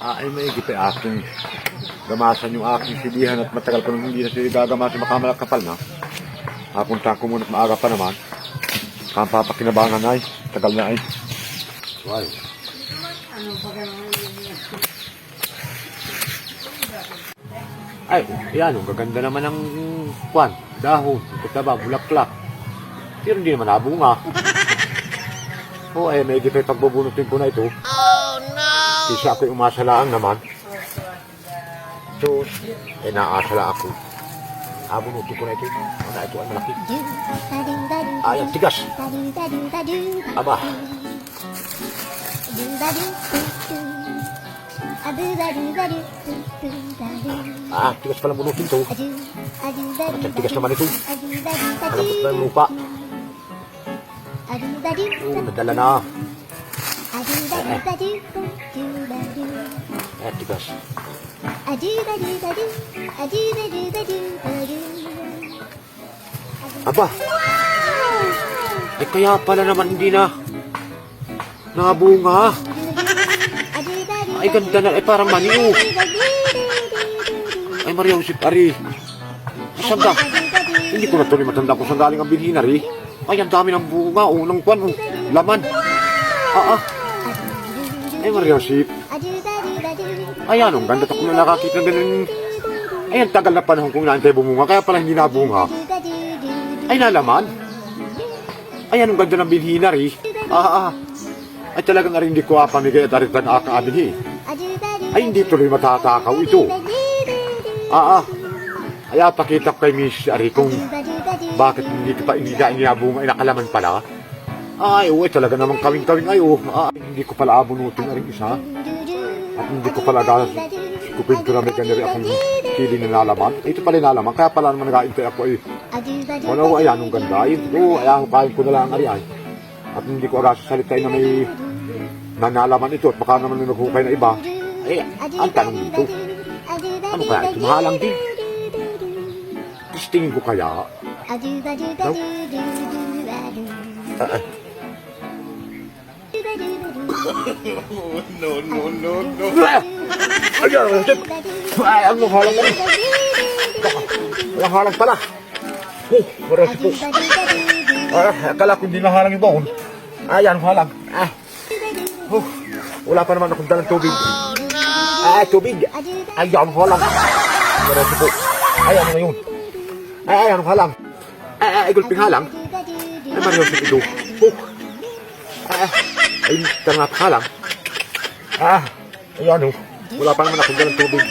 Ay maigi pa aking gamasan yung aking silihan at matagal ko nung hindi na sila gagamasan makamalak kapal na. Punta ko muna at maaga pa naman. Kampapakinabangan ay, tagal na ay. Wow. Ay, yan, ang gaganda naman ng kwan, dahon, kataba, bulaklak. Pero hindi naman nabunga. Ay, may gipay pagbubunutin ko na ito. Oh, no! Isa ako'y umasalaan naman. So, naasala ako. Bunutin ko na ito. Ito ay malaki. Ay, ang tigas. Aba. Tigas pala bunutin ito. At ang tigas naman ito. Malapot na yung lupa. Nadala na. Tigas. Aba. Kaya pala naman hindi na nabunga. Ganda na. Parang maniw. Maria Josep, ari. Sanda. Hindi ko na tuloy matanda kung saan galing ang binhin, ari. Ang dami ng bunga. Unang kwan. Laman. Maria Josep. Ang ganda ko na nakakita ng ganun. Ang tagal na panahon kong naantay bumunga. Kaya pala hindi nabunga. Nalaman. Ang ganda ng binhin, ari. Talagang ari hindi ko pamigay at aritan akabinhi. Hindi tuloy matatakaw ito. Pakita ko kay Miss Ari kung bakit hindi ko pa inabunga, nakalaman pala. Talaga namang kawing-kawing hindi ko pala abunutin na rin isa. At hindi ko pala kupin ko na may ganyan akong sili na nalaman. Ito pala nalaman, kaya pala naman nag-aintay ako ang ganda. Kain ko na lang ari ay. At hindi ko sasalita na may nanalaman ito at baka naman naghukay na iba. Ang tanong dito, ano kaya ito? Mahalang din. Tingin ko kaya. No. Ang mahalang na rin. Mahalang pala. Marasi po. Akala ko hindi mahalang yung baon. Mahalang. Wala pa naman akong dalang tubig. Tubig. Mahalang. Marasi po. Ano na yun? Ano halang? Gulping halang? Maria Josep ito. Tangat halang. Wala pa naman akong dalang tubig.